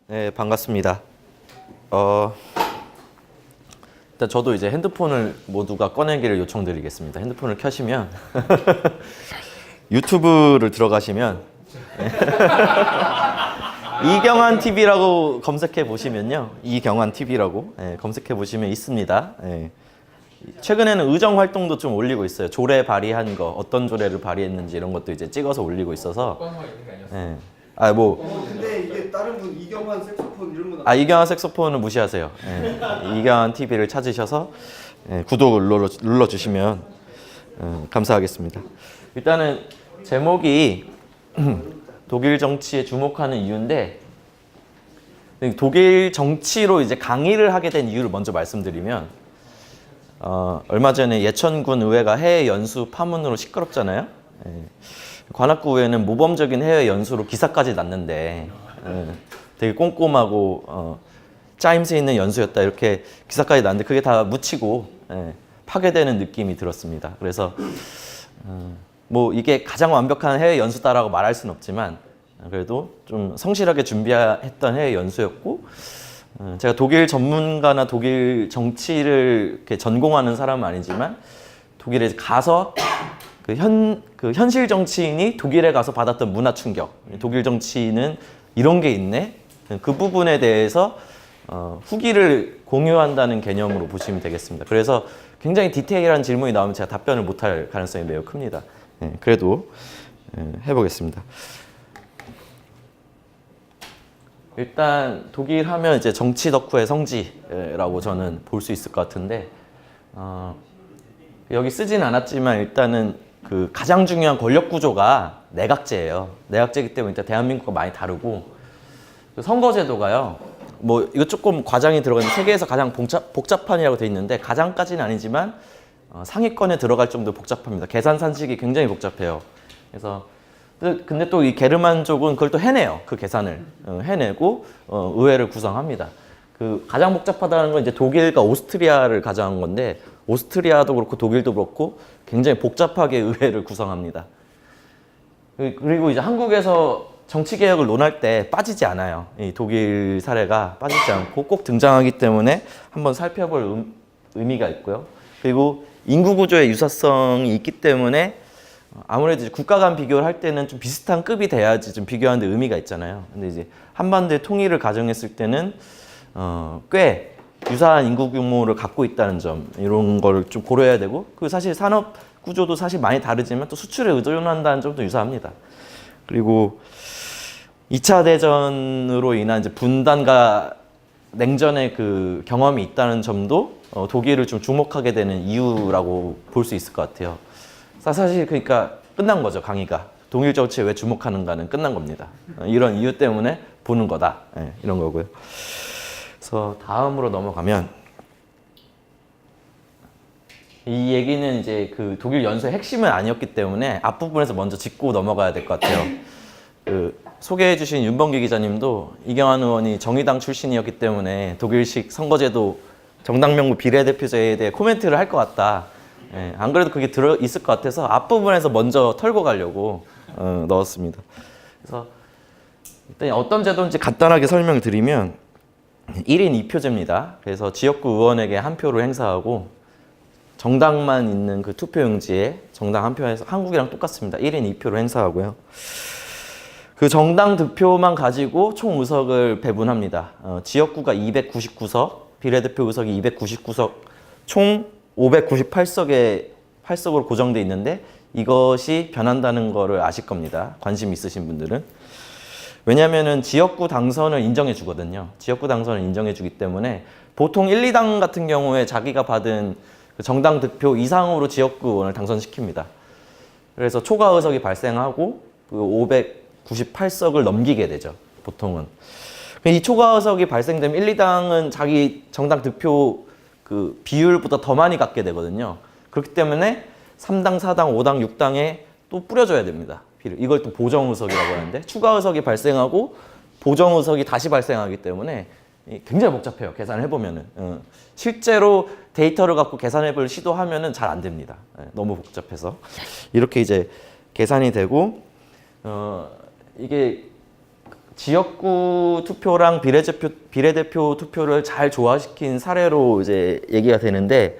네, 반갑습니다. 일단 저도 이제 핸드폰을 모두가 꺼내기를 요청드리겠습니다. 핸드폰을 켜시면 유튜브를 들어가시면 이경환 TV라고 검색해 보시면요, 이경환 TV라고 검색해 보시면 있습니다. 최근에는 의정 활동도 좀 올리고 있어요. 조례 발의한 거, 어떤 조례를 발의했는지 이런 것도 이제 찍어서 올리고 있어서. 근데 이게 다른 분 이경환 색소폰 이런 분 이경환 색소폰은 무시하세요. 이경환 TV를 찾으셔서 구독을 눌러주시면 감사하겠습니다. 일단은 제목이 독일 정치에 주목하는 이유인데, 독일 정치로 이제 강의를 하게 된 이유를 먼저 말씀드리면, 얼마 전에 예천군 의회가 해외 연수 파문으로 시끄럽잖아요. 관악구의회는 모범적인 해외 연수로 기사까지 났는데 되게 꼼꼼하고 짜임새 있는 연수였다 이렇게 기사까지 났는데, 그게 다 묻히고 파괴되는 느낌이 들었습니다. 그래서 뭐 이게 가장 완벽한 해외 연수다라고 말할 수는 없지만 그래도 좀 성실하게 준비했던 해외 연수였고, 제가 독일 전문가나 독일 정치를 이렇게 전공하는 사람은 아니지만 독일에 가서 그 현실 정치인이 독일에 가서 받았던 문화 충격, 독일 정치는 이런 게 있네, 그 부분에 대해서 후기를 공유한다는 개념으로 보시면 되겠습니다. 그래서 굉장히 디테일한 질문이 나오면 제가 답변을 못할 가능성이 매우 큽니다. 그래도 해보겠습니다. 일단 독일 하면 이제 정치 덕후의 성지라고 저는 볼 수 있을 것 같은데, 여기 쓰진 않았지만 일단은 그 가장 중요한 권력 구조가 내각제예요. 내각제이기 때문에 일단 대한민국과 많이 다르고, 선거제도가요, 뭐 이거 조금 과장이 들어가는데 세계에서 가장 복잡한이라고 돼 있는데, 가장까지는 아니지만 상위권에 들어갈 정도로 복잡합니다. 계산 산식이 굉장히 복잡해요. 그래서 근데 또 이 게르만족은 그걸 또 해내요. 그 계산을 해내고 의회를 구성합니다. 그 가장 복잡하다는 건 이제 독일과 오스트리아를 가져간 건데, 오스트리아도 그렇고 독일도 그렇고 굉장히 복잡하게 의회를 구성합니다. 그리고 이제 한국에서 정치 개혁을 논할 때 빠지지 않아요. 이 독일 사례가 빠지지 않고 꼭 등장하기 때문에 한번 살펴볼 의미가 있고요. 그리고 인구 구조의 유사성이 있기 때문에 아무래도 이제 국가 간 비교를 할 때는 좀 비슷한 급이 돼야지 좀 비교하는 데 의미가 있잖아요. 근데 이제 한반도의 통일을 가정했을 때는 꽤 유사한 인구 규모를 갖고 있다는 점, 이런 거를 좀 고려해야 되고, 그 사실 산업 구조도 사실 많이 다르지만 또 수출에 의존한다는 점도 유사합니다. 그리고 2차 대전으로 인한 이제 분단과 냉전의 그 경험이 있다는 점도 독일을 좀 주목하게 되는 이유라고 볼 수 있을 것 같아요. 사실 그러니까 끝난 거죠, 강의가. 독일 정치에 왜 주목하는가는 끝난 겁니다. 이런 이유 때문에 보는 거다, 이런 거고요. 그래서 다음으로 넘어가면, 이 얘기는 이제 그 독일 연수의 핵심은 아니었기 때문에 앞부분에서 먼저 짚고 넘어가야 될 것 같아요. 그 소개해 주신 윤범기 기자님도 이경환 의원이 정의당 출신이었기 때문에 독일식 선거제도 정당명부 비례대표제에 대해 코멘트를 할 것 같다. 안 그래도 그게 들어있을 것 같아서 앞부분에서 먼저 털고 가려고 넣었습니다. 그래서 일단 어떤 제도인지 간단하게 설명을 드리면, 1인 2표제입니다. 그래서 지역구 의원에게 한 표를 행사하고, 정당만 있는 그 투표용지에 정당 한 표에서 한국이랑 똑같습니다. 1인 2표를 행사하고요. 그 정당 득표만 가지고 총 의석을 배분합니다. 지역구가 299석, 비례대표 의석이 299석, 총 598석의 8석으로 고정돼 있는데, 이것이 변한다는 거를 아실 겁니다. 관심 있으신 분들은. 왜냐면은 지역구 당선을 인정해 주거든요. 지역구 당선을 인정해 주기 때문에 보통 1, 2당 같은 경우에 자기가 받은 그 정당 득표 이상으로 지역구 의원을 당선시킵니다. 그래서 초과 의석이 발생하고 그 598석을 넘기게 되죠, 보통은. 이 초과 의석이 발생되면 1, 2당은 자기 정당 득표 그 비율보다 더 많이 갖게 되거든요. 그렇기 때문에 3당, 4당, 5당, 6당에 또 뿌려줘야 됩니다. 이걸 또 보정의석이라고 하는데, 추가 의석이 발생하고 보정의석이 다시 발생하기 때문에 굉장히 복잡해요, 계산을 해보면은. 실제로 데이터를 갖고 계산해볼 시도하면은 잘 안 됩니다. 너무 복잡해서. 이렇게 이제 계산이 되고, 이게 지역구 투표랑 비례대표 투표를 잘 조화시킨 사례로 이제 얘기가 되는데,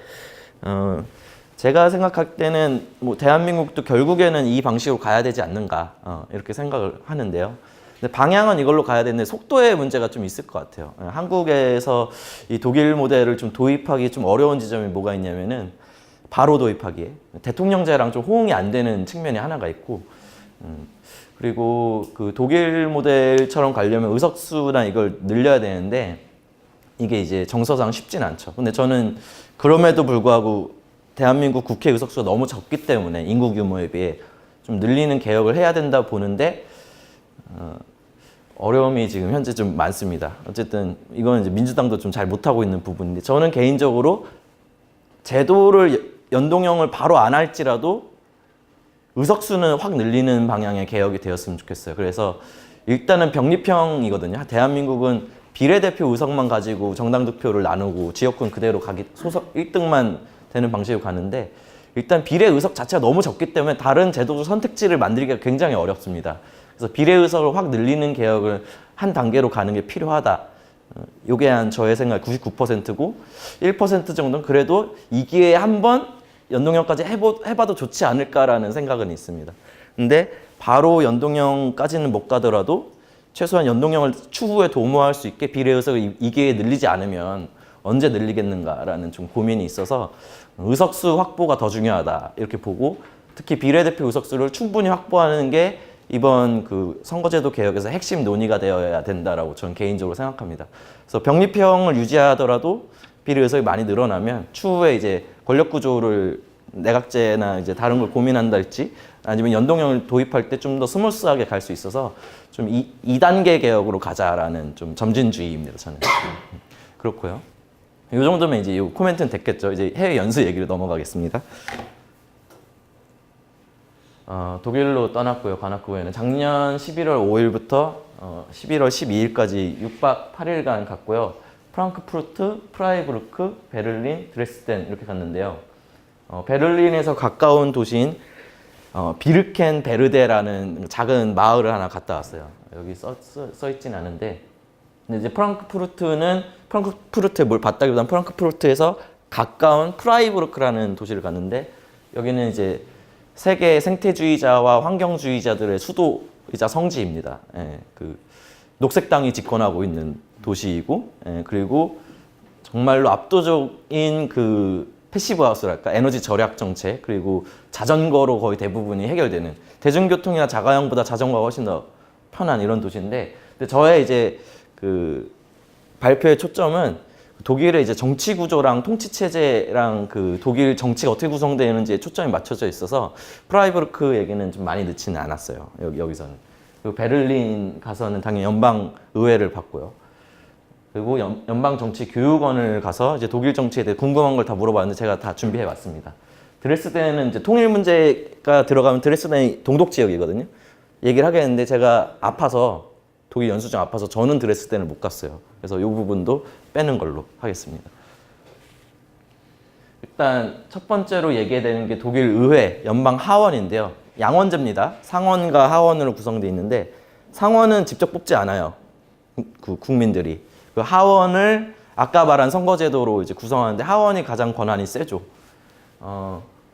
제가 생각할 때는 뭐 대한민국도 결국에는 이 방식으로 가야 되지 않는가, 이렇게 생각을 하는데요. 근데 방향은 이걸로 가야 되는데 속도의 문제가 좀 있을 것 같아요. 한국에서 이 독일 모델을 좀 도입하기 좀 어려운 지점이 뭐가 있냐면은 바로 도입하기에 대통령제랑 좀 호응이 안 되는 측면이 하나가 있고, 그리고 그 독일 모델처럼 가려면 의석수나 이걸 늘려야 되는데 이게 이제 정서상 쉽진 않죠. 근데 저는 그럼에도 불구하고 대한민국 국회 의석수가 너무 적기 때문에 인구 규모에 비해 좀 늘리는 개혁을 해야 된다 보는데 어려움이 지금 현재 좀 많습니다. 어쨌든 이건 이제 민주당도 좀 잘 못하고 있는 부분인데, 저는 개인적으로 제도를 연동형을 바로 안 할지라도 의석수는 확 늘리는 방향의 개혁이 되었으면 좋겠어요. 그래서 일단은 병립형이거든요. 대한민국은 비례대표 의석만 가지고 정당 득표를 나누고 지역군 그대로 가기, 소속 1등만 되는 방식으로 가는데, 일단 비례 의석 자체가 너무 적기 때문에 다른 제도적 선택지를 만들기가 굉장히 어렵습니다. 그래서 비례 의석을 확 늘리는 개혁을 한 단계로 가는 게 필요하다. 요게 한 저의 생각 99%고 1% 정도는 그래도 이 기회에 한번 연동형까지 해봐도 좋지 않을까라는 생각은 있습니다. 근데 바로 연동형까지는 못 가더라도 최소한 연동형을 추후에 도모할 수 있게 비례 의석을 이 기회에 늘리지 않으면 언제 늘리겠는가라는 좀 고민이 있어서 의석수 확보가 더 중요하다 이렇게 보고, 특히 비례대표 의석수를 충분히 확보하는 게 이번 그 선거제도 개혁에서 핵심 논의가 되어야 된다라고 저는 개인적으로 생각합니다. 그래서 병립형을 유지하더라도 비례 의석이 많이 늘어나면 추후에 이제 권력 구조를 내각제나 이제 다른 걸 고민한달지 아니면 연동형을 도입할 때 좀 더 스무스하게 갈 수 있어서 좀 2단계 개혁으로 가자라는 좀 점진주의입니다, 저는. 그렇고요. 이 정도면 이제 이 코멘트는 됐겠죠. 이제 해외 연수 얘기로 넘어가겠습니다. 독일로 떠났고요. 관악구에는 작년 11월 5일부터 11월 12일까지 6박 8일간 갔고요. 프랑크푸르트, 프라이부르크, 베를린, 드레스덴 이렇게 갔는데요. 베를린에서 가까운 도시인 비르켄베르데라는 작은 마을을 하나 갔다 왔어요. 여기 써 있진 않은데, 근데 이제 프랑크푸르트에 뭘 봤다기보다는 프랑크푸르트에서 가까운 프라이부르크라는 도시를 갔는데, 여기는 이제 세계 생태주의자와 환경주의자들의 수도이자 성지입니다. 예, 그 녹색당이 집권하고 있는 도시이고, 예, 그리고 정말로 압도적인 그 패시브 하우스랄까, 에너지 절약 정책, 그리고 자전거로 거의 대부분이 해결되는, 대중교통이나 자가용보다 자전거가 훨씬 더 편한 이런 도시인데, 근데 저의 이제 그 발표의 초점은 독일의 이제 정치 구조랑 통치 체제랑 그 독일 정치가 어떻게 구성되는지에 초점이 맞춰져 있어서 프라이부르크 얘기는 좀 많이 넣지는 않았어요. 여기서는. 그리고 베를린 가서는 당연히 연방 의회를 봤고요. 그리고 연방 정치 교육원을 가서 이제 독일 정치에 대해 궁금한 걸 다 물어봤는데 제가 다 준비해 왔습니다. 드레스덴은 이제 통일 문제가 들어가면 드레스덴이 동독 지역이거든요. 얘기를 하겠는데 제가 아파서, 독일 연수장 아파서 저는 드레스덴을 못 갔어요. 그래서 이 부분도 빼는 걸로 하겠습니다. 일단 첫 번째로 얘기되는 게 독일 의회, 연방 하원인데요. 양원제입니다. 상원과 하원으로 구성되어 있는데, 상원은 직접 뽑지 않아요. 그 국민들이. 그 하원을 아까 말한 선거제도로 이제 구성하는데, 하원이 가장 권한이 세죠.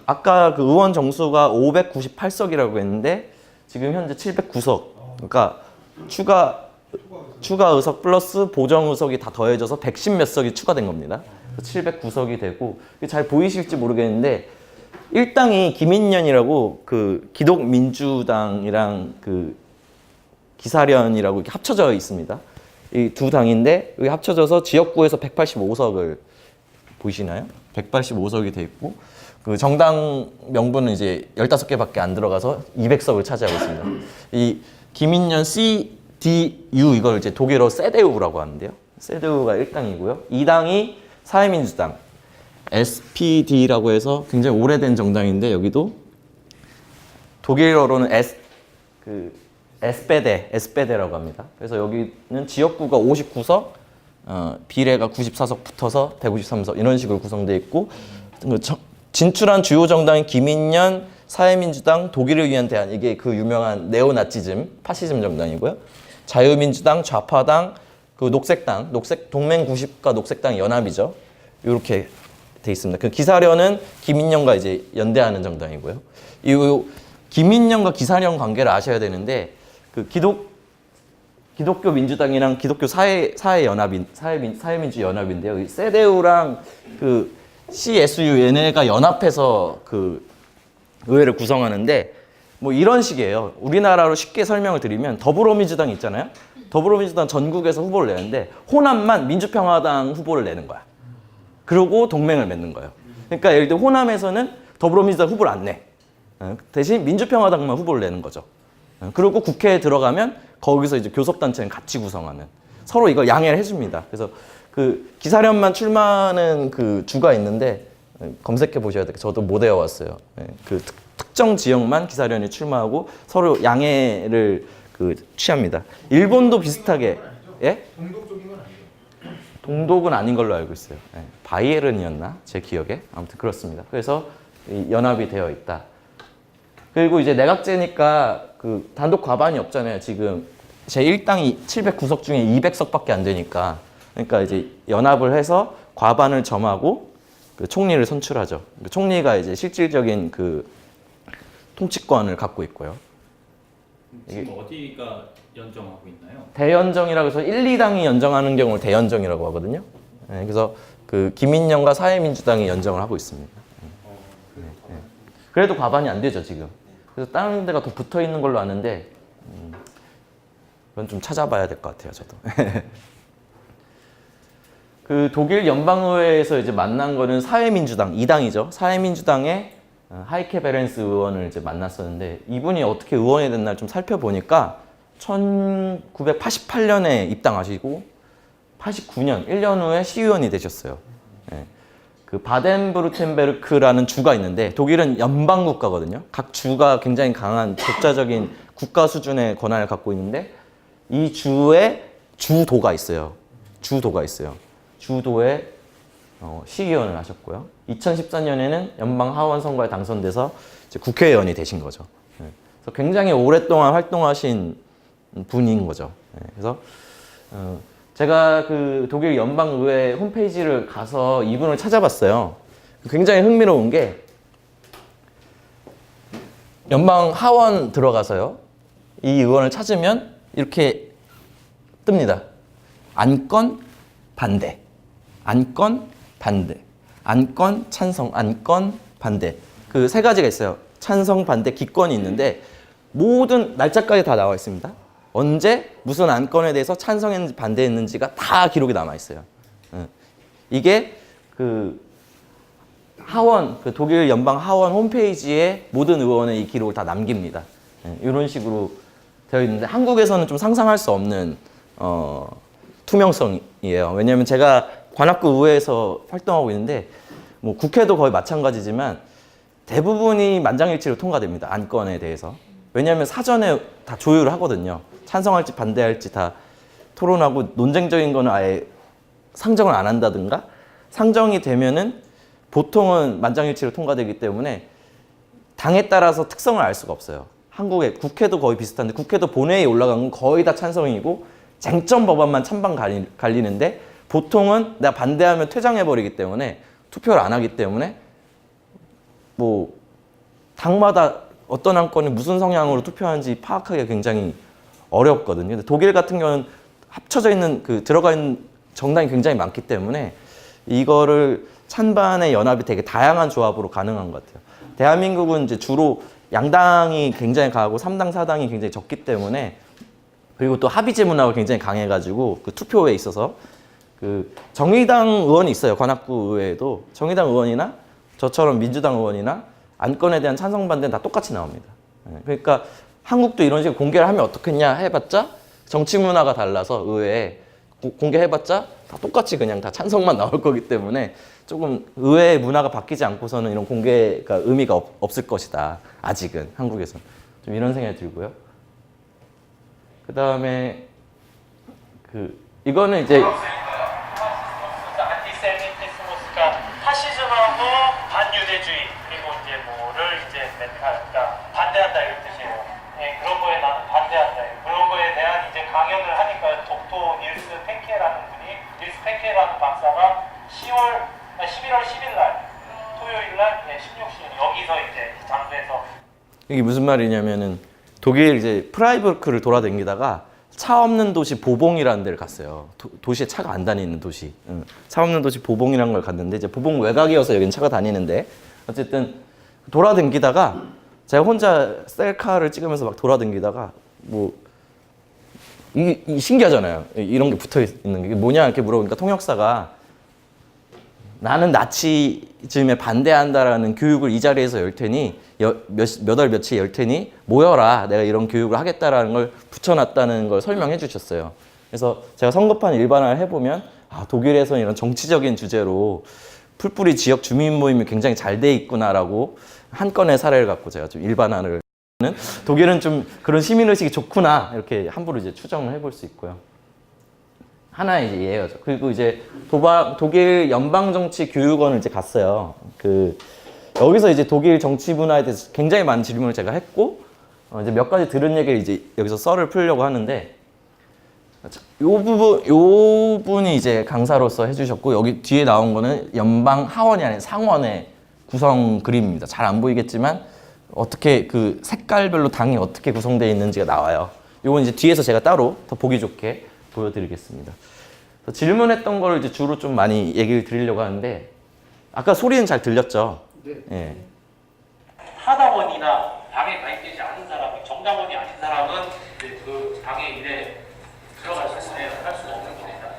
아까 그 의원 정수가 598석이라고 했는데 지금 현재 709석. 그러니까 추가 의석 플러스 보정 의석이 다 더해져서 110 몇 석이 추가된 겁니다. 709석이 되고, 잘 보이실지 모르겠는데 일당이 기민련이라고 그 기독민주당이랑 그 기사련이라고 이렇게 합쳐져 있습니다. 이 두 당인데 여기 합쳐져서 지역구에서 185석을 보이시나요? 185석이 돼 있고, 그 정당 명부는 이제 15개밖에 안 들어가서 200석을 차지하고 있습니다. 이 기민련 CDU, 이걸 이제 독일어 세데우라고 하는데요. 세데우가 1당이고요. 2당이 사회민주당, SPD라고 해서 굉장히 오래된 정당인데, 여기도 독일어로는 에스페데라고 합니다. 그래서 여기는 지역구가 59석, 비례가 94석 붙어서 153석 이런 식으로 구성되어 있고, 진출한 주요 정당인 기민련, 사회민주당, 독일을 위한 대안, 이게 그 유명한 네오나치즘, 파시즘 정당이고요. 자유민주당, 좌파당, 그 녹색당, 동맹 90과 녹색당 연합이죠. 이렇게 돼 있습니다. 그 기사련은 김인영과 이제 연대하는 정당이고요. 이 김인영과 기사련 관계를 아셔야 되는데 그 기독교 민주당이랑 기독교 사회민주 연합인데요. 세데우랑 그 CSU 얘네가 연합해서 그 의회를 구성하는데 뭐 이런 식이에요. 우리나라로 쉽게 설명을 드리면 더불어민주당 있잖아요. 더불어민주당 전국에서 후보를 내는데 호남만 민주평화당 후보를 내는 거야. 그리고 동맹을 맺는 거예요. 그러니까 예를 들어 호남에서는 더불어민주당 후보를 안 내. 대신 민주평화당만 후보를 내는 거죠. 그리고 국회에 들어가면 거기서 이제 교섭단체는 같이 구성하는 서로 이걸 양해를 해줍니다. 그래서 그 기사련만 출마하는 그 주가 있는데 검색해 보셔야 돼요. 저도 못 외워왔어요. 그 특정 지역만 기사련이 출마하고 서로 양해를 그 취합니다. 일본도 비슷하게 예? 동독 쪽인 건 아니죠? 동독은 아닌 걸로 알고 있어요. 예. 바이에른이었나? 제 기억에 아무튼 그렇습니다. 그래서 연합이 되어 있다. 그리고 이제 내각제니까 그 단독 과반이 없잖아요. 지금 제1당이 709석 중에 200석밖에 안 되니까. 그러니까 이제 연합을 해서 과반을 점하고 그 총리를 선출하죠. 그 총리가 이제 실질적인 그 통치권을 갖고 있고요. 지금 어디가 연정하고 있나요? 대연정이라고 해서 1, 2당이 연정하는 경우를 대연정이라고 하거든요. 네, 그래서 그 김인영과 사회민주당이 연정을 하고 있습니다. 네. 그래도 과반이 안 되죠 지금. 그래서 다른 데가 더 붙어 있는 걸로 아는데 그건 좀 찾아봐야 될 것 같아요 저도. 그 독일 연방의회에서 이제 만난 거는 사회민주당 2당이죠. 사회민주당의 하이케 베렌스 의원을 이제 만났었는데 이분이 어떻게 의원이 된 날 좀 살펴보니까 1988년에 입당하시고 89년 1년 후에 시의원이 되셨어요. 네. 그 바덴부르텐베르크라는 주가 있는데 독일은 연방 국가거든요. 각 주가 굉장히 강한 독자적인 국가 수준의 권한을 갖고 있는데 이 주에 주도가 있어요. 주도에 시의원을 하셨고요. 2014년에는 연방 하원 선거에 당선돼서 이제 국회의원이 되신 거죠. 그래서 굉장히 오랫동안 활동하신 분인 거죠. 그래서 제가 그 독일 연방의회 홈페이지를 가서 이분을 찾아봤어요. 굉장히 흥미로운 게 연방 하원 들어가서요. 이 의원을 찾으면 이렇게 뜹니다. 안건 반대, 안건 반대, 안건 찬성, 안건 반대. 그 세 가지가 있어요. 찬성, 반대, 기권이 있는데 모든 날짜까지 다 나와 있습니다. 언제 무슨 안건에 대해서 찬성했는지 반대했는지가 다 기록이 남아 있어요. 이게 그 하원, 그 독일 연방 하원 홈페이지에 모든 의원의 이 기록을 다 남깁니다. 이런 식으로 되어 있는데 한국에서는 좀 상상할 수 없는 투명성이에요. 왜냐하면 제가 관악구 의회에서 활동하고 있는데 뭐 국회도 거의 마찬가지지만 대부분이 만장일치로 통과됩니다. 안건에 대해서. 왜냐하면 사전에 다 조율을 하거든요. 찬성할지 반대할지 다 토론하고 논쟁적인 거는 아예 상정을 안 한다든가 상정이 되면은 보통은 만장일치로 통과되기 때문에 당에 따라서 특성을 알 수가 없어요. 한국의 국회도 거의 비슷한데 국회도 본회의에 올라간 건 거의 다 찬성이고 쟁점 법안만 찬반 갈리는데 보통은 내가 반대하면 퇴장해버리기 때문에 투표를 안 하기 때문에 뭐 당마다 어떤 안건이 무슨 성향으로 투표하는지 파악하기가 굉장히 어렵거든요. 근데 독일 같은 경우는 합쳐져 있는 들어가 있는 정당이 굉장히 많기 때문에 이거를 찬반의 연합이 되게 다양한 조합으로 가능한 것 같아요. 대한민국은 이제 주로 양당이 굉장히 강하고 3당, 4당이 굉장히 적기 때문에 그리고 또 합의제 문화가 굉장히 강해가지고 그 투표에 있어서 그 정의당 의원이 있어요. 관악구 의회에도 정의당 의원이나 저처럼 민주당 의원이나 안건에 대한 찬성 반대는 다 똑같이 나옵니다. 그러니까 한국도 이런 식으로 공개를 하면 어떻겠냐 해봤자 정치 문화가 달라서 의회에 공개해봤자 다 똑같이 그냥 다 찬성만 나올 거기 때문에 조금 의회의 문화가 바뀌지 않고서는 이런 공개가 의미가 없을 것이다. 아직은 한국에서는 좀 이런 생각이 들고요. 그 다음에 이거는 이제 안티세미티스모스가 파시즘하고 반유대주의 그리고 이제 뭐를 이제 그러니까 반대한다 이런 뜻이에요. 예, 그런 거에 나는 반대한다. 그런 거에 대한 이제 강연을 11월 10일 날 토요일 날 16시간 여기서 이제 장소에서 이게 무슨 말이냐면은 독일 이제 프라이부르크를 돌아다니다가 차 없는 도시 보봉이라는 데를 갔어요. 도시에 차가 안 다니는 도시. 차 없는 도시 보봉이라는 걸 갔는데 이제 보봉 외곽이어서 여긴 차가 다니는데 어쨌든 돌아다니다가 제가 혼자 셀카를 찍으면서 막 돌아다니다가 뭐 이 신기하잖아요. 이런 게 붙어 있는 게 뭐냐 이렇게 물어보니까 통역사가 나는 나치즘에 반대한다라는 교육을 이 자리에서 열 테니 몇 월 며칠 열 테니 모여라. 내가 이런 교육을 하겠다라는 걸 붙여놨다는 걸 설명해 주셨어요. 그래서 제가 선거판 일반화를 해보면 아, 독일에서는 이런 정치적인 주제로 풀뿌리 지역 주민 모임이 굉장히 잘 돼 있구나라고 한 건의 사례를 갖고 제가 좀 일반화를 하는 독일은 좀 그런 시민의식이 좋구나 이렇게 함부로 이제 추정을 해볼 수 있고요. 하나의 이제 예어죠. 그리고 이제 독일 연방정치교육원을 이제 갔어요. 여기서 이제 독일 정치 문화에 대해서 굉장히 많은 질문을 제가 했고, 이제 몇 가지 들은 얘기를 이제 여기서 썰을 풀려고 하는데, 요 분이 이제 강사로서 해주셨고, 여기 뒤에 나온 거는 연방 하원이 아닌 상원의 구성 그림입니다. 잘 안 보이겠지만, 어떻게 그 색깔별로 당이 어떻게 구성되어 있는지가 나와요. 요건 이제 뒤에서 제가 따로 더 보기 좋게 보여드리겠습니다. 질문했던 걸 이제 주로 좀 많이 얘기를 드리려고 하는데 아까 소리는 잘 들렸죠? 네. 예. 타당원이나 당에 가입되지 않은 사람이 정당원이 아닌 사람은 그 당의 일에 들어갈 수 있어요. 할 수가 없는 겁니다.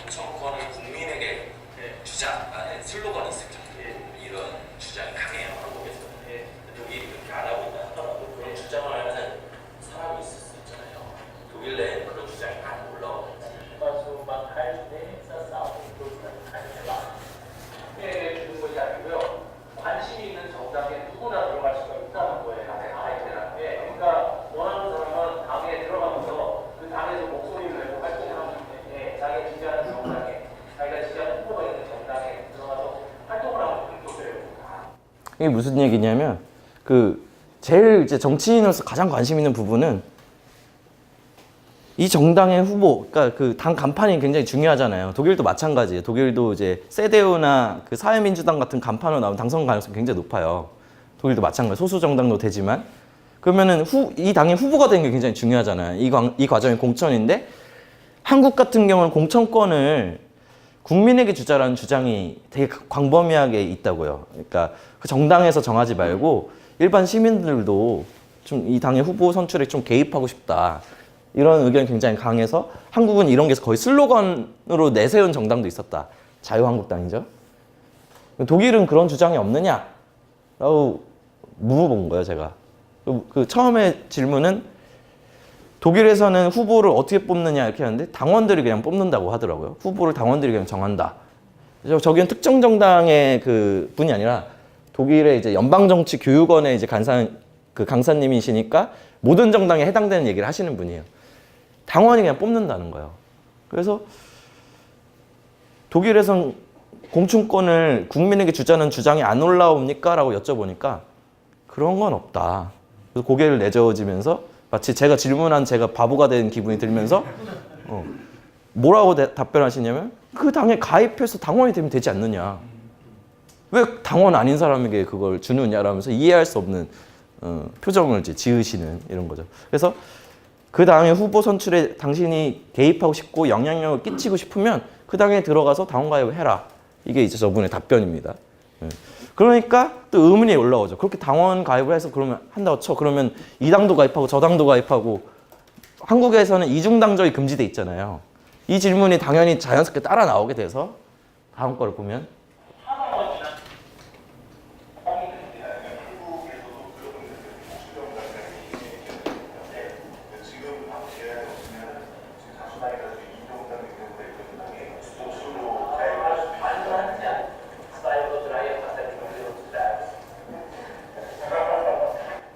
정권은 국민에게 주장하는 슬로건이 있습니다. 이런 주장이 강해요. 한국에서. 독일이 그렇게 안 하고 있다 하더라도 그런 주장을 하는 사람이 있을 수 있잖아요. 독일 내에 그런 주장이 많이 올라오고 주는 것이 아니고요. 관심이 있는 정당에 누구나 들어갈 수가 있다는 거예요. 그러니까 원하는 사람은 당에 들어가면서 그 당에서 목소리를 내고 활동을 하기 때문에 자기가 지지하는 정당에, 자기가 지지하는 후보가 있는 정당에 들어가서 활동을 하고 그렇게 돼요. 이게 무슨 얘기냐면 제일 이제 정치인으로서 가장 관심 있는 부분은 이 정당의 후보, 그러니까 그 당 간판이 굉장히 중요하잖아요. 독일도 마찬가지예요. 독일도 이제 세데우나 그 사회민주당 같은 간판으로 나오면 당선 가능성이 굉장히 높아요. 독일도 마찬가지. 소수 정당도 되지만 그러면은 이 당의 후보가 되는 게 굉장히 중요하잖아요. 이 과정이 공천인데 한국 같은 경우는 공천권을 국민에게 주자라는 주장이 되게 광범위하게 있다고요. 그러니까 그 정당에서 정하지 말고 일반 시민들도 좀 이 당의 후보 선출에 좀 개입하고 싶다. 이런 의견이 굉장히 강해서 한국은 이런 게 거의 슬로건으로 내세운 정당도 있었다. 자유한국당이죠. 독일은 그런 주장이 없느냐라고 물어본 거예요, 제가. 처음에 질문은 독일에서는 후보를 어떻게 뽑느냐 이렇게 하는데 당원들이 그냥 뽑는다고 하더라고요. 후보를 당원들이 그냥 정한다. 저기는 특정 정당의 그 분이 아니라 독일의 이제 연방정치교육원의 이제 강사님이시니까 모든 정당에 해당되는 얘기를 하시는 분이에요. 당원이 그냥 뽑는다는 거예요. 그래서 독일에선 공천권을 국민에게 주자는 주장이 안 올라옵니까? 라고 여쭤보니까 그런 건 없다. 그래서 고개를 내저어지면서 마치 제가 질문한 제가 바보가 된 기분이 들면서 뭐라고 답변하시냐면 그 당에 가입해서 당원이 되면 되지 않느냐. 왜 당원 아닌 사람에게 그걸 주느냐라면서 이해할 수 없는 표정을 이제 지으시는 이런 거죠. 그래서 그 당의 후보 선출에 당신이 개입하고 싶고 영향력을 끼치고 싶으면 그 당에 들어가서 당원 가입을 해라. 이게 이제 저분의 답변입니다. 그러니까 또 의문이 올라오죠. 그렇게 당원 가입을 해서 그러면 한다고 쳐. 그러면 이 당도 가입하고 저 당도 가입하고 한국에서는 이중당적이 금지돼 있잖아요. 이 질문이 당연히 자연스럽게 따라 나오게 돼서 다음 거를 보면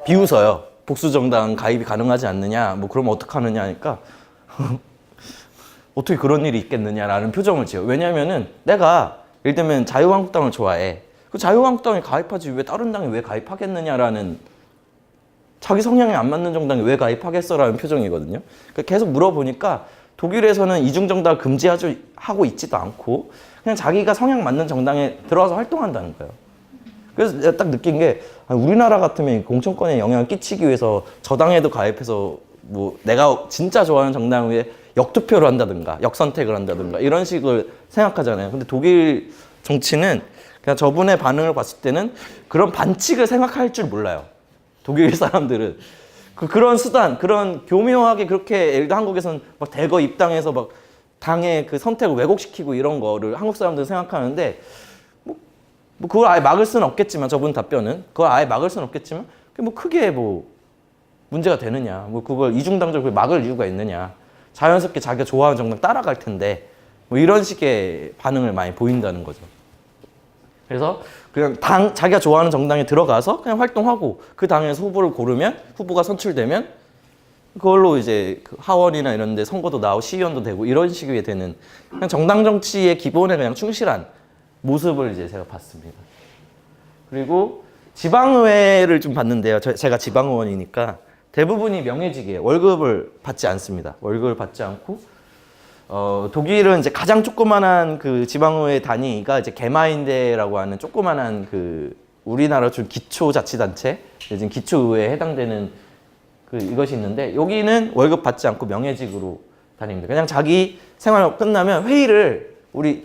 비웃어요. 복수정당 가입이 가능하지 않느냐, 뭐 그러면 어떡하느냐 하니까 어떻게 그런 일이 있겠느냐라는 표정을 지어요. 왜냐면은 내가 예를 들면 자유한국당을 좋아해. 그 자유한국당에 가입하지 왜 다른 당에 왜 가입하겠느냐라는 자기 성향에 안 맞는 정당에 왜 가입하겠어라는 표정이거든요. 그러니까 계속 물어보니까 독일에서는 이중정당을 금지하고 있지도 않고 그냥 자기가 성향 맞는 정당에 들어가서 활동한다는 거예요. 그래서 내가 딱 느낀 게 우리나라 같으면 공천권에 영향을 끼치기 위해서 저당에도 가입해서 뭐 내가 진짜 좋아하는 정당 위에 역투표를 한다든가 역선택을 한다든가 이런 식을 생각하잖아요. 근데 독일 정치는 그냥 저분의 반응을 봤을 때는 그런 반칙을 생각할 줄 몰라요. 독일 사람들은 그런 수단, 그런 교묘하게 그렇게 예를 들어 한국에서는 막 대거 입당해서 막 당의 그 선택을 왜곡시키고 이런 거를 한국 사람들은 생각하는데 뭐 그걸 아예 막을 수는 없겠지만 저분 답변은 그걸 아예 막을 수는 없겠지만 뭐 크게 뭐 문제가 되느냐, 뭐 그걸 이중당적으로 막을 이유가 있느냐, 자연스럽게 자기가 좋아하는 정당 따라갈 텐데 뭐 이런 식의 반응을 많이 보인다는 거죠. 그래서 그냥 자기가 좋아하는 정당에 들어가서 그냥 활동하고 그 당에서 후보를 고르면 후보가 선출되면 그걸로 이제 그 하원이나 이런 데 선거도 나오고 시의원도 되고 이런 식이 되는 그냥 정당 정치의 기본에 그냥 충실한 모습을 이제 제가 봤습니다. 그리고 지방의회를 좀 봤는데요. 제가 지방의원이니까 대부분이 명예직이에요. 월급을 받지 않습니다. 월급을 받지 않고 독일은 이제 가장 조그만한 그 지방의회 단위가 이제 게마인데라고 하는 조그만한 그 우리나라 좀 기초자치단체, 지금 기초의회에 해당되는 그 이것이 있는데 여기는 월급 받지 않고 명예직으로 다닙니다. 그냥 자기 생활 끝나면 회의를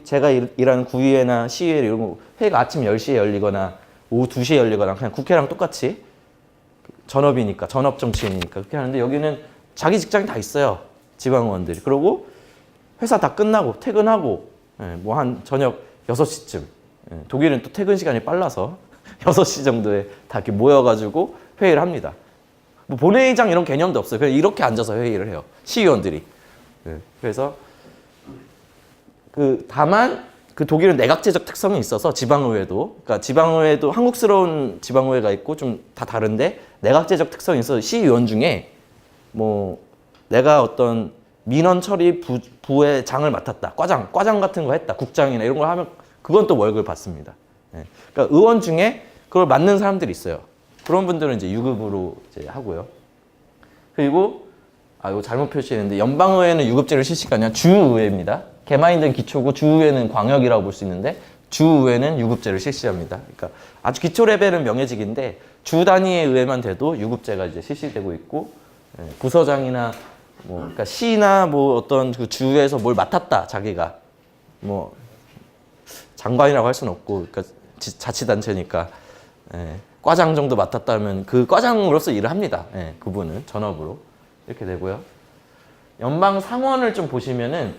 제가 일하는 구의회나 시의회 이런 거 회의가 아침 10시에 열리거나 오후 2시에 열리거나 그냥 국회랑 똑같이 전업이니까 전업 정치인이니까 그렇게 하는데 여기는 자기 직장이 다 있어요. 지방의원들이. 그리고 회사 다 끝나고 퇴근하고 뭐 한 저녁 6시쯤 독일은 또 퇴근 시간이 빨라서 6시 정도에 다 이렇게 모여가지고 회의를 합니다. 뭐 본회의장 이런 개념도 없어요. 그냥 이렇게 앉아서 회의를 해요. 시의원들이. 그래서 다만 그 독일은 내각제적 특성이 있어서 지방의회도 그러니까 지방의회도 한국스러운 지방의회가 있고 좀 다 다른데 내각제적 특성이 있어서 시의원 중에 뭐 내가 어떤 민원 처리 부의 장을 맡았다. 과장 같은 거 했다. 국장이나 이런 걸 하면 그건 또 월급을 받습니다. 그러니까 의원 중에 그걸 맡는 사람들이 있어요. 그런 분들은 이제 유급으로 이제 하고요. 그리고 이거 잘못 표시했는데 연방의회는 유급제를 실시가 아니라 주의회입니다. 게마인드는 기초고 주의회는 광역이라고 볼 수 있는데 주의회는 유급제를 실시합니다. 그러니까 아주 기초 레벨은 명예직인데 주 단위의 의회만 돼도 유급제가 이제 실시되고 있고 부서장이나 뭐 그러니까 시나 뭐 어떤 그 주에서 뭘 맡았다 자기가 뭐 장관이라고 할 수는 없고 그러니까 자치단체니까 과장 정도 맡았다면 그 과장으로서 일을 합니다. 그분은 전업으로 이렇게 되고요. 연방 상원을 좀 보시면은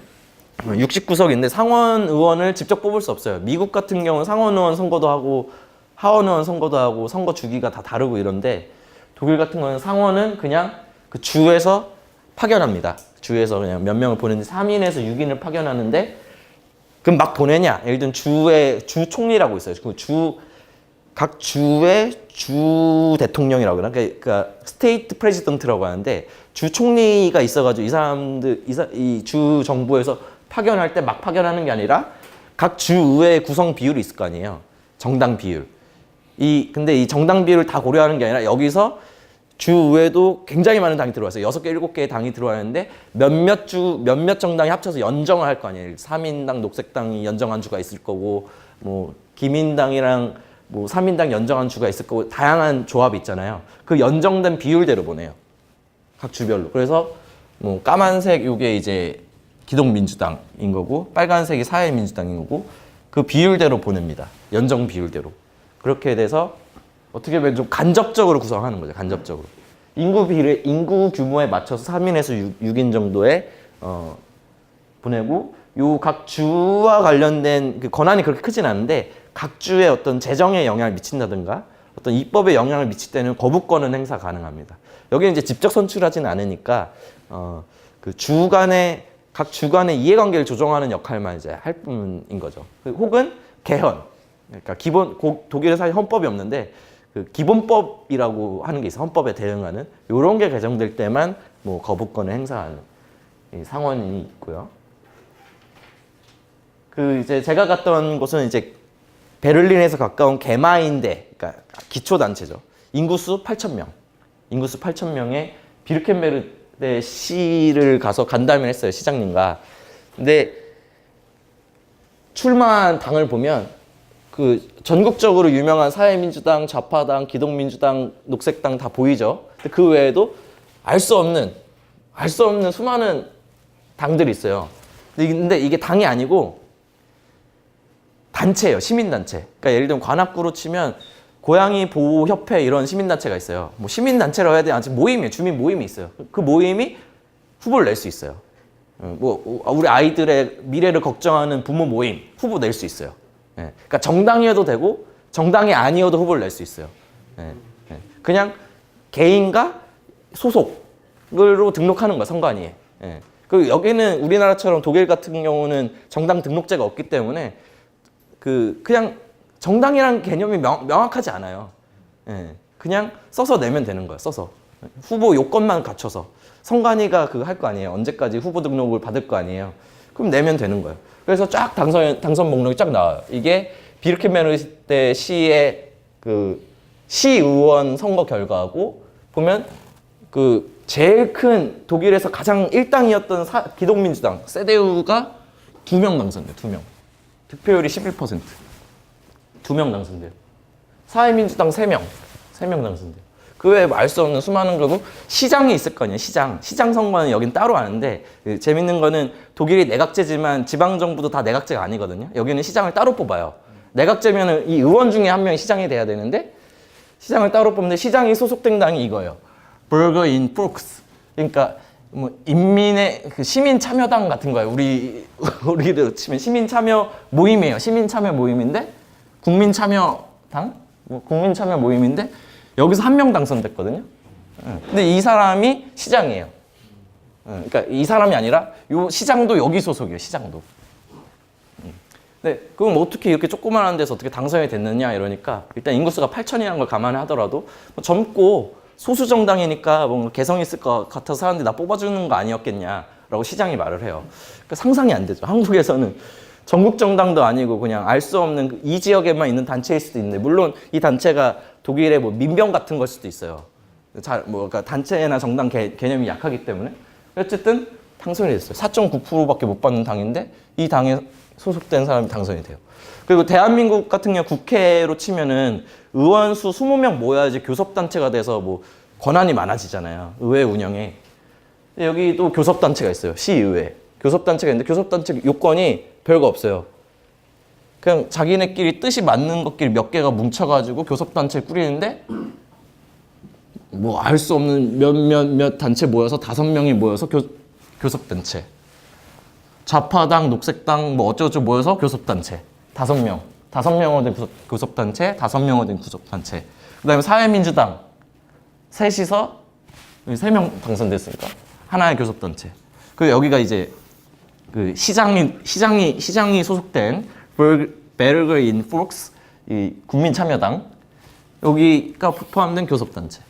69석인데 상원 의원을 직접 뽑을 수 없어요. 미국 같은 경우는 상원 의원 선거도 하고 하원 의원 선거도 하고 선거 주기가 다 다르고 이런데 독일 같은 경우는 상원은 그냥 그 주에서 파견합니다. 주에서 그냥 몇 명을 보내는데 3인에서 6인을 파견하는데 그럼 막 보내냐? 예를 들면 주 총리라고 있어요. 각 주의 주 대통령이라고 그러나 그러니까 스테이트 프레지던트라고 하는데 주 총리가 있어가지고 이 사람들 이 주 정부에서 파견할 때 막 파견하는 게 아니라 각 주 의회 구성 비율이 있을 거 아니에요. 정당 비율. 근데 이 정당 비율을 다 고려하는 게 아니라 여기서 주 의회도 굉장히 많은 당이 들어왔어요. 6개, 7개의 당이 들어왔는데 몇몇 정당이 합쳐서 연정을 할 거 아니에요. 3인당, 녹색당이 연정한 주가 있을 거고, 뭐, 기민당이랑 뭐 3인당 연정한 주가 있을 거고, 다양한 조합이 있잖아요. 그 연정된 비율대로 보내요. 각 주별로. 그래서 뭐, 까만색 요게 이제 기독민주당인 거고, 빨간색이 사회민주당인 거고, 그 비율대로 보냅니다. 연정 비율대로. 그렇게 돼서 어떻게 보면 좀 간접적으로 구성하는 거죠. 간접적으로. 인구 규모에 맞춰서 3인에서 6인 정도에 보내고 요 각 주와 관련된 그 권한이 그렇게 크진 않은데 각 주의 어떤 재정에 영향을 미친다든가 어떤 입법에 영향을 미칠 때는 거부권은 행사 가능합니다. 여기는 이제 직접 선출하지는 않으니까 각 주 간의 이해관계를 조정하는 역할만 이제 할 뿐인 거죠. 혹은 개헌. 그러니까 독일에 사실 헌법이 없는데 그 기본법이라고 하는 게 있어. 헌법에 대응하는 이런 게 개정될 때만 뭐 거부권을 행사하는 상원이 있고요. 이제 제가 갔던 곳은 이제 베를린에서 가까운 게마인데, 그러니까 기초 단체죠. 인구수 8,000명. 인구수 8,000명의 비르켄베르데 시를 가서 간담회를 했어요. 시장님과. 근데 출마한 당을 보면 그 전국적으로 유명한 사회민주당, 좌파당, 기독민주당, 녹색당 다 보이죠. 근데 그 외에도 알 수 없는 수많은 당들이 있어요. 근데 이게 당이 아니고 단체예요. 시민단체. 그러니까 예를 들면 관악구로 치면 고양이 보호협회 이런 시민단체가 있어요. 뭐 시민단체라고 해야 되나? 모임이에요. 주민 모임이 있어요. 그 모임이 후보를 낼 수 있어요. 뭐 우리 아이들의 미래를 걱정하는 부모 모임 후보 낼 수 있어요. 예. 그러니까 정당이어도 되고 정당이 아니어도 후보를 낼 수 있어요. 예. 예. 그냥 개인과 소속으로 등록하는 거야 선관위에. 예. 그 여기는 우리나라처럼 독일 같은 경우는 정당 등록제가 없기 때문에 그냥 정당이라는 개념이 명확하지 않아요. 예. 그냥 써서 내면 되는 거야. 써서 후보 요건만 갖춰서 선관위가 그거 할 거 아니에요. 언제까지 후보 등록을 받을 거 아니에요. 그럼 내면 되는 거예요. 그래서 쫙 당선 목록이 쫙 나와요. 이게 비르켄메르테 시의 그 시의원 선거 결과하고 보면 그 제일 큰 독일에서 가장 일당이었던 기독민주당 세데우가 2명 당선돼요. 2명. 득표율이 11%. 2명 당선돼요. 사회민주당 3명 당선돼요. 그 외에 알 수 없는 수많은 거고 시장이 있을 거 아니에요. 시장 선거는 여긴 따로 하는데 재밌는 거는 독일이 내각제지만 지방정부도 다 내각제가 아니거든요. 여기는 시장을 따로 뽑아요. 내각제면은 이 의원 중에 한 명이 시장이 돼야 되는데 시장을 따로 뽑는데 시장이 소속된 당이 이거예요. Bürger in Volks. 그러니까 뭐 인민의 그 시민 참여당 같은 거예요. 우리로 치면 시민 참여 모임이에요. 시민 참여 모임인데 국민 참여당, 국민 참여 모임인데 여기서 1명 당선됐거든요. 근데 이 사람이 시장이에요. 그러니까 이 사람이 아니라 요 시장도 여기 소속이에요. 시장도. 네, 그럼 어떻게 이렇게 조그만한 데서 어떻게 당선이 됐느냐 이러니까 일단 인구수가 8천이라는 걸 감안하더라도 젊고 소수 정당이니까 뭔가 개성 있을 것 같아서 사람들이 나 뽑아주는 거 아니었겠냐라고 시장이 말을 해요. 그러니까 상상이 안 되죠. 한국에서는 전국 정당도 아니고 그냥 알 수 없는 이 지역에만 있는 단체일 수도 있는데 물론 이 단체가 독일의 뭐 민병 같은 걸 수도 있어요. 그러니까 단체나 정당 개념이 약하기 때문에 어쨌든 당선이 됐어요. 4.9%밖에 못 받는 당인데 이 당에 소속된 사람이 당선이 돼요. 그리고 대한민국 같은 경우 국회로 치면은 의원 수 20명 모여야지 교섭단체가 돼서 뭐 권한이 많아지잖아요. 의회 운영에. 여기도 교섭단체가 있어요. 시의회. 교섭단체가 있는데 교섭단체 요건이 별거 없어요. 그냥 자기네끼리 뜻이 맞는 것끼리 몇 개가 뭉쳐가지고 교섭단체를 꾸리는데 뭐 알 수 없는 몇 단체 모여서 5명이 모여서 교섭단체. 좌파당, 녹색당 뭐 어쩌고저쩌고 모여서 교섭단체. 5명. 5명으로 된 교섭단체, 5명으로 된 교섭단체. 그 다음에 사회민주당. 셋이서 3명 당선됐으니까 하나의 교섭단체. 그리고 여기가 이제 그 시장이 소속된 베르거 인 폴크스 이 국민참여당 여기가 포함된 교섭단체.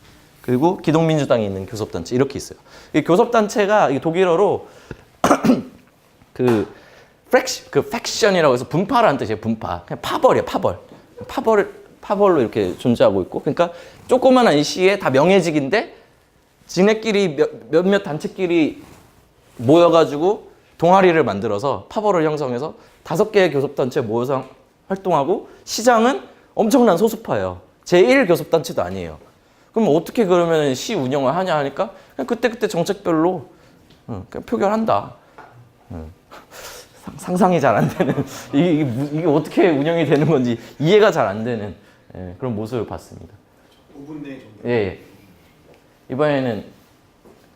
그리고 기독민주당이 있는 교섭단체 이렇게 있어요. 이 교섭단체가 독일어로 그 팩션이라고 해서 분파라는 뜻이에요. 분파. 그냥 파벌이에요. 파벌로 이렇게 존재하고 있고. 그러니까 조그만한 이 시에 다 명예직인데 지네끼리 몇몇 단체끼리 모여가지고 동아리를 만들어서 파벌을 형성해서 5개의 교섭단체 모여서 활동하고 시장은 엄청난 소수파예요. 제1 교섭단체도 아니에요. 그럼 어떻게 그러면 시 운영을 하냐 하니까 그냥 그때 정책별로 그냥 표결한다. 상상이 잘 안 되는 이게 어떻게 운영이 되는 건지 이해가 잘 안 되는 그런 모습을 봤습니다. 5분 내에 정답. 예. 이번에는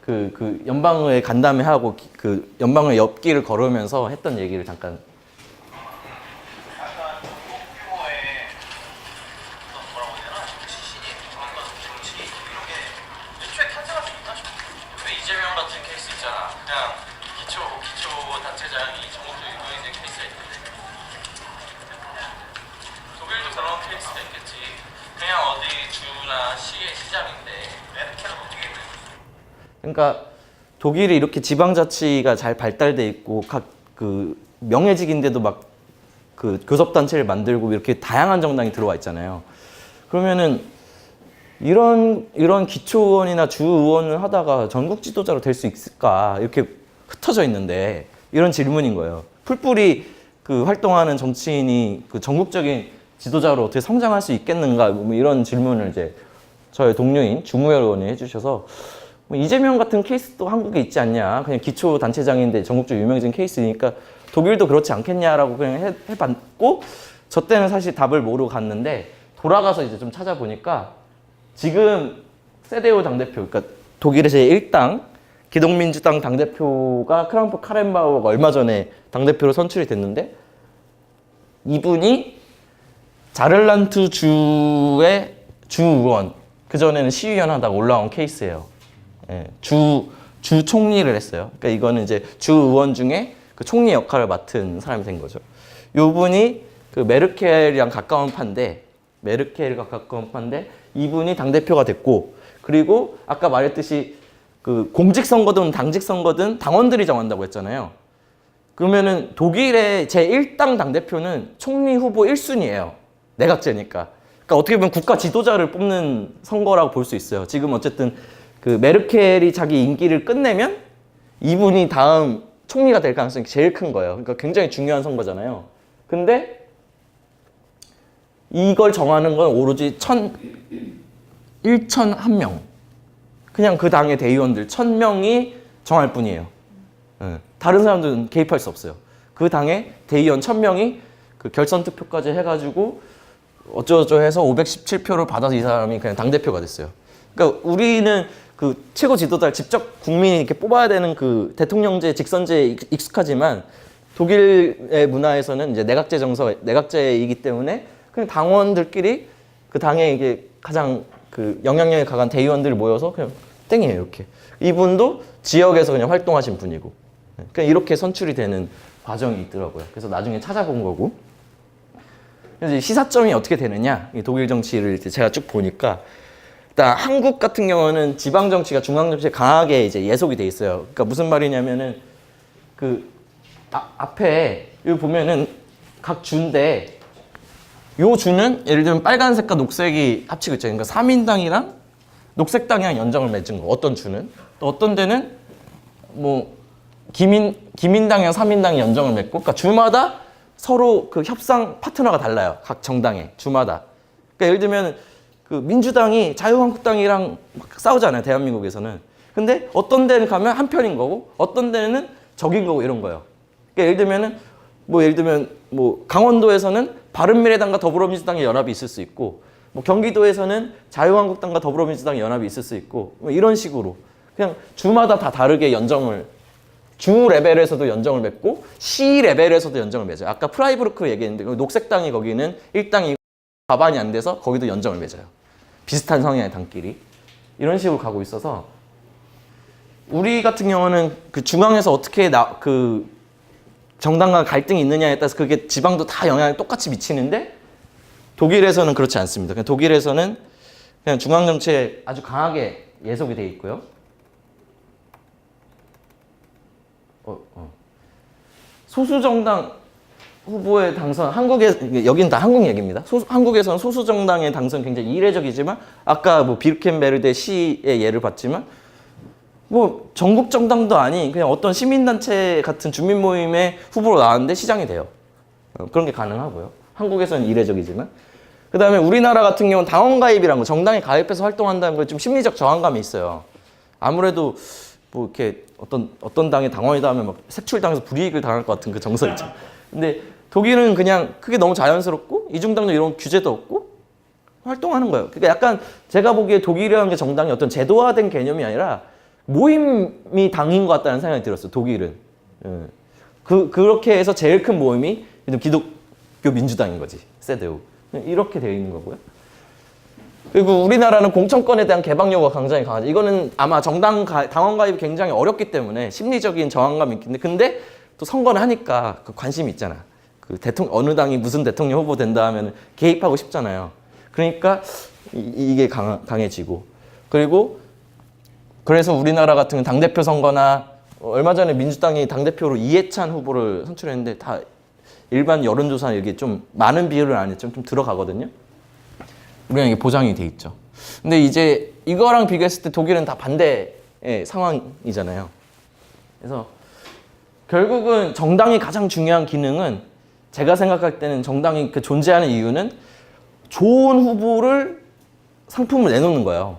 그 연방의회 간담회 하고 그 연방의회 옆길을 걸으면서 했던 얘기를 잠깐. 약간 전국 규모의 어떤 뭐라고 해야 되나 지신이 정권 정치 이런 게 애초에 탄생할 수 있나 싶어요. 왜 이재명 같은 케이스 있잖아. 그냥 기초 단체장이 전국적으로 유명해진 케이스가 있는데 독일도 그런 케이스가 있겠지. 그냥 어디 주나 시의 시장인데 메르켈은 어떻게 돼? 그러니까 독일이 이렇게 지방자치가 잘 발달돼 있고 각 그 명예직인데도 막 그 교섭단체를 만들고 이렇게 다양한 정당이 들어와 있잖아요. 그러면은 이런 기초의원이나 주의원을 하다가 전국 지도자로 될 수 있을까 이렇게 흩어져 있는데 이런 질문인 거예요. 풀뿌리 그 활동하는 정치인이 그 전국적인 지도자로 어떻게 성장할 수 있겠는가 뭐 이런 질문을 이제 저의 동료인 주무열 의원이 해주셔서 뭐 이재명 같은 케이스도 한국에 있지 않냐, 그냥 기초단체장인데 전국적으로 유명해진 케이스니까 독일도 그렇지 않겠냐라고 그냥 해봤고, 저 때는 사실 답을 모르고 갔는데 돌아가서 이제 좀 찾아보니까 지금 세데우 당대표, 그러니까 독일의 제1당 기독민주당 당대표가 크랑프 카렌바우어가 얼마 전에 당대표로 선출이 됐는데, 이분이 자를란트 주의 주 의원, 그전에는 시의원 하다가 올라온 케이스예요. 예, 주 총리를 했어요. 그러니까 이거는 이제 주 의원 중에 그 총리 역할을 맡은 사람이 된 거죠. 요분이 그 메르켈이랑 가까운 판데, 이분이 당대표가 됐고, 그리고 아까 말했듯이 그 공직선거든 당직선거든 당원들이 정한다고 했잖아요. 그러면은 독일의 제1당 당대표는 총리 후보 1순위예요. 내각제니까. 그러니까 어떻게 보면 국가 지도자를 뽑는 선거라고 볼 수 있어요. 지금 어쨌든 그 메르켈이 자기 임기를 끝내면 이분이 다음 총리가 될 가능성이 제일 큰 거예요. 그러니까 굉장히 중요한 선거잖아요. 근데 이걸 정하는 건 오로지 1,001명. 그냥 그 당의 대의원들 1,000명이 정할 뿐이에요. 다른 사람들은 개입할 수 없어요. 그 당의 대의원 1,000명이 그 결선 투표까지 해가지고 어쩌고저쩌고 해서 517표를 받아서 이 사람이 그냥 당대표가 됐어요. 그러니까 우리는 그 최고 지도자를 직접 국민이 이렇게 뽑아야 되는 그 대통령제, 직선제에 익숙하지만 독일의 문화에서는 이제 내각제이기 때문에 그냥 당원들끼리 그 당에 이게 가장 그 영향력이 강한 대의원들이 모여서 그냥 땡이에요, 이렇게. 이분도 지역에서 그냥 활동하신 분이고. 그러니까 이렇게 선출이 되는 과정이 있더라고요. 그래서 나중에 찾아본 거고. 그래서 시사점이 어떻게 되느냐, 이 독일 정치를 이제 제가 쭉 보니까, 일단 한국 같은 경우는 지방 정치가 중앙 정치에 강하게 이제 예속이 돼 있어요. 그러니까 무슨 말이냐면은 그 앞에 여기 보면은 각 주인데, 요 주는 예를 들면 빨간색과 녹색이 합치고 있죠. 그러니까 3인당이랑 녹색당이랑 연정을 맺은 거. 어떤 주는. 또 어떤 데는 뭐 기민당이랑 3인당이 연정을 맺고, 그러니까 주마다 서로 그 협상 파트너가 달라요. 각 정당에 주마다. 그러니까 예를 들면 그 민주당이 자유한국당이랑 막 싸우잖아요, 대한민국에서는. 근데 어떤 데는 가면 한 편인 거고, 어떤 데는 적인 거고, 이런 거예요. 그러니까 예를 들면 강원도에서는 바른미래당과 더불어민주당의 연합이 있을 수 있고, 뭐 경기도에서는 자유한국당과 더불어민주당의 연합이 있을 수 있고, 뭐 이런 식으로 그냥 주마다 다 다르게 주 레벨에서도 연정을 맺고 시 레벨에서도 연정을 맺어요. 아까 프라이부르크 얘기했는데 녹색당이 거기는 1당이 과반이 안 돼서 거기도 연정을 맺어요. 비슷한 성향의 당끼리. 이런 식으로 가고 있어서 우리 같은 경우는 그 중앙에서 어떻게 그 정당 간 갈등이 있느냐에 따라서 그게 지방도 다 영향을 똑같이 미치는데, 독일에서는 그렇지 않습니다. 그냥 독일에서는 그냥 중앙 정치에 아주 강하게 예속이 돼 있고요. 소수 정당 후보의 당선, 여긴 다 한국 얘기입니다. 한국에서는 소수 정당의 당선 굉장히 이례적이지만, 아까 뭐 비르켄베르데 시의 예를 봤지만, 뭐 전국 정당도 아닌 그냥 어떤 시민단체 같은 주민 모임의 후보로 나왔는데 시장이 돼요. 그런 게 가능하고요. 한국에서는 이례적이지만. 그 다음에 우리나라 같은 경우는 당원 가입이라는 거, 정당에 가입해서 활동한다는 거 좀 심리적 저항감이 있어요. 아무래도 뭐 이렇게 어떤 당의 당원이다 하면 막 색출당해서 불이익을 당할 것 같은 그 정서 있죠. 근데 독일은 그냥 그게 너무 자연스럽고, 이중당도 이런 규제도 없고 활동하는 거예요. 그러니까 약간 제가 보기에 독일이라는 게 정당이 어떤 제도화된 개념이 아니라 모임이 당인 것 같다는 생각이 들었어요, 독일은. 그렇게 해서 제일 큰 모임이 기독교 민주당인 거지, 세데우. 이렇게 되어 있는 거고요. 그리고 우리나라는 공천권에 대한 개방 요구가 굉장히 강하죠. 이거는 아마 당원 가입이 굉장히 어렵기 때문에 심리적인 저항감이 있는데, 근데 또 선거를 하니까 그 관심이 있잖아. 그 어느 당이 무슨 대통령 후보 된다 하면 개입하고 싶잖아요. 그러니까 이게 강해지고. 그리고 그래서 우리나라 같은 당대표 선거나 얼마 전에 민주당이 당대표로 이해찬 후보를 선출했는데 다 일반 여론조사는 이게 좀 많은 비율은 아니지만 좀 들어가거든요. 우리는 이게 보장이 돼 있죠. 근데 이제 이거랑 비교했을 때 독일은 다 반대의 상황이잖아요. 그래서 결국은 정당이 가장 중요한 기능은 제가 생각할 때는 정당이 그 존재하는 이유는 좋은 후보를 상품을 내놓는 거예요.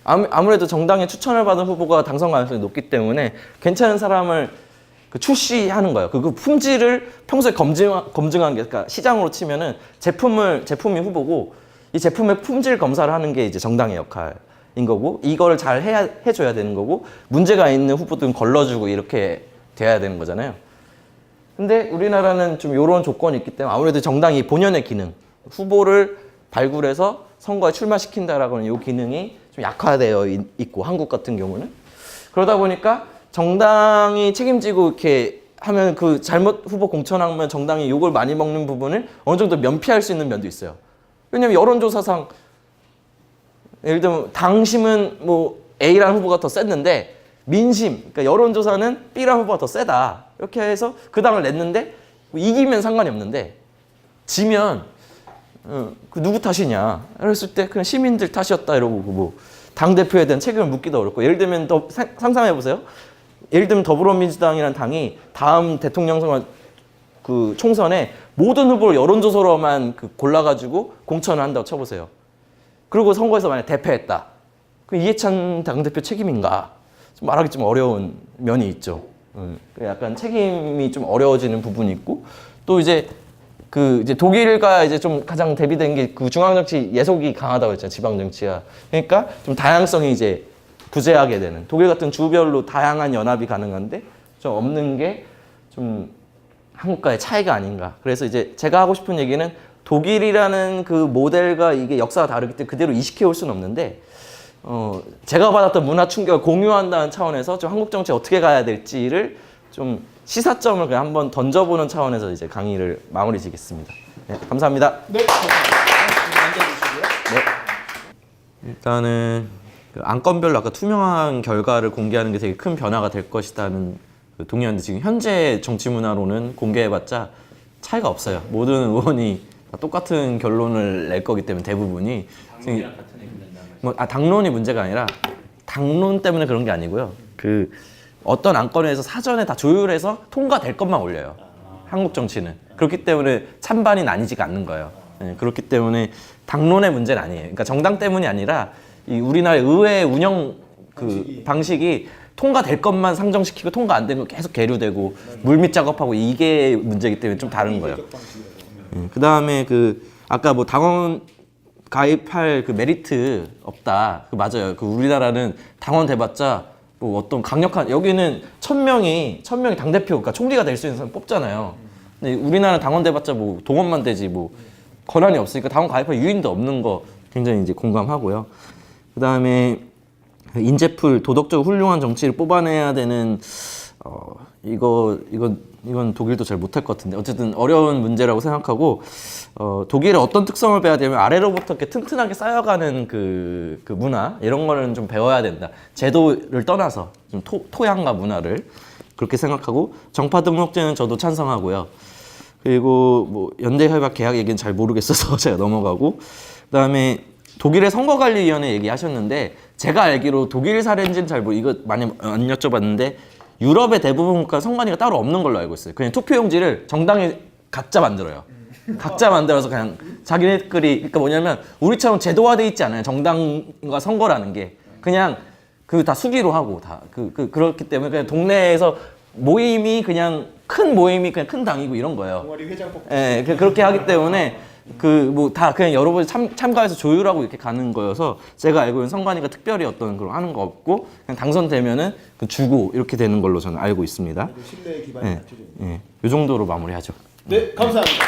아무래도 정당의 추천을 받은 후보가 당선 가능성이 높기 때문에 괜찮은 사람을 그 출시하는 거예요. 그 품질을 평소에 검증한 게, 그러니까 시장으로 치면은 제품이 후보고 이 제품의 품질 검사를 하는 게 이제 정당의 역할인 거고, 이거를 잘 해줘야 되는 거고, 문제가 있는 후보들은 걸러주고 이렇게 돼야 되는 거잖아요. 근데 우리나라는 좀 이런 조건이 있기 때문에 아무래도 정당이 본연의 기능, 후보를 발굴해서 선거에 출마시킨다라고 하는 이 기능이 좀 약화되어 있고, 한국 같은 경우는. 그러다 보니까 정당이 책임지고 이렇게 하면 그 잘못 후보 공천하면 정당이 욕을 많이 먹는 부분을 어느 정도 면피할 수 있는 면도 있어요. 왜냐면 여론조사상 예를 들면 당심은 뭐 A라는 후보가 더 셌는데 민심, 그러니까 여론조사는 B라는 후보가 더 세다. 이렇게 해서 그 당을 냈는데 이기면 상관이 없는데 지면 그 누구 탓이냐 그랬을 때 그냥 시민들 탓이었다 이러고 뭐 당대표에 대한 책임을 묻기도 어렵고, 예를 들면 더 상상해 보세요. 예를 들면 더불어민주당이라는 당이 다음 대통령 선거 그 총선에 모든 후보를 여론조사로만 그 골라가지고 공천을 한다고 쳐보세요. 그리고 선거에서 만약 대패했다. 그 이해찬 당대표 책임인가? 좀 말하기 좀 어려운 면이 있죠. 약간 책임이 좀 어려워지는 부분이 있고, 또 이제 독일과 이제 좀 가장 대비된 게 그 중앙정치 예속이 강하다고 했잖아요. 지방정치가. 그러니까 좀 다양성이 이제 부재하게 되는, 독일 같은 주별로 다양한 연합이 가능한데 좀 없는 게 좀 한국과의 차이가 아닌가. 그래서 이제 제가 하고 싶은 얘기는 독일이라는 그 모델과 이게 역사가 다르기 때문에 그대로 이식해 올 수는 없는데, 제가 받았던 문화 충격을 공유한다는 차원에서 좀 한국 정치 어떻게 가야 될지를 좀 시사점을 그냥 한번 던져보는 차원에서 이제 강의를 마무리 지겠습니다. 네, 감사합니다. 네, 앉아주시고요. 네. 일단은 그 안건별로 아까 투명한 결과를 공개하는 게 되게 큰 변화가 될 것이라는 그 동의하는데, 지금 현재 정치 문화로는 공개해봤자 차이가 없어요. 모든 의원이 다 똑같은 결론을 낼 거기 때문에 대부분이 당론이랑 같은 얘기 된다면 뭐 당론이 문제가 아니라 당론 때문에 그런 게 아니고요. 그 어떤 안건에서 사전에 다 조율해서 통과될 것만 올려요. 한국 정치는 그렇기 때문에 찬반이 나뉘지가 않는 거예요. 네, 그렇기 때문에 당론의 문제는 아니에요. 그러니까 정당 때문이 아니라 이 우리나라의 의회 운영 그 방식이 통과될 것만 상정시키고 통과 안 되는 거 계속 계류되고 물밑 작업하고 이게 문제이기 때문에 좀 다른 거예요. 그 다음에 그 아까 뭐 당원 가입할 그 메리트 없다. 그 맞아요. 그 우리나라는 당원 돼봤자 뭐 어떤 강력한, 여기는 1000명이 당대표, 그러니까 총리가 될 수 있는 사람 뽑잖아요. 근데 우리나라는 당원 돼봤자 뭐 동원만 되지 뭐 권한이 없으니까 당원 가입할 유인도 없는 거 굉장히 이제 공감하고요. 그 다음에 인재풀, 도덕적으로 훌륭한 정치를 뽑아내야 되는 이건 독일도 잘 못할 것 같은데 어쨌든 어려운 문제라고 생각하고, 독일의 어떤 특성을 배워야 되면 아래로부터 이렇게 튼튼하게 쌓여가는 그 문화, 이런 거는 좀 배워야 된다. 제도를 떠나서 좀 토양과 문화를 그렇게 생각하고, 정파 등록제는 저도 찬성하고요. 그리고 뭐 연대협약 계약 얘기는 잘 모르겠어서 제가 넘어가고, 그다음에 독일의 선거관리위원회 얘기하셨는데 제가 알기로 독일 사례인지는 잘 이거 많이 안 여쭤봤는데 유럽의 대부분 국가 선관위가 따로 없는 걸로 알고 있어요. 그냥 투표용지를 정당이 각자 만들어요. 각자 만들어서 그냥 자기네들이, 그러니까 뭐냐면 우리처럼 제도화돼 있지 않아요. 정당과 선거라는 게 그냥 그 다 수기로 하고 다 그렇기 때문에 그냥 동네에서 모임이 그냥 큰 모임이 그냥 큰 당이고 이런 거예요. 동아리 회장 뽑기. 예, 그렇게 하기 때문에 그 뭐 다 그냥 여러분이 참가해서 조율하고 이렇게 가는 거여서 제가 알고 있는 선관위가 특별히 어떤 그런 하는 거 없고 그냥 당선되면은 그 주고 이렇게 되는 걸로 저는 알고 있습니다. 신뢰에 기반이 예, 갖춰져 있는. 예, 이 정도로 마무리하죠. 네, 감사합니다.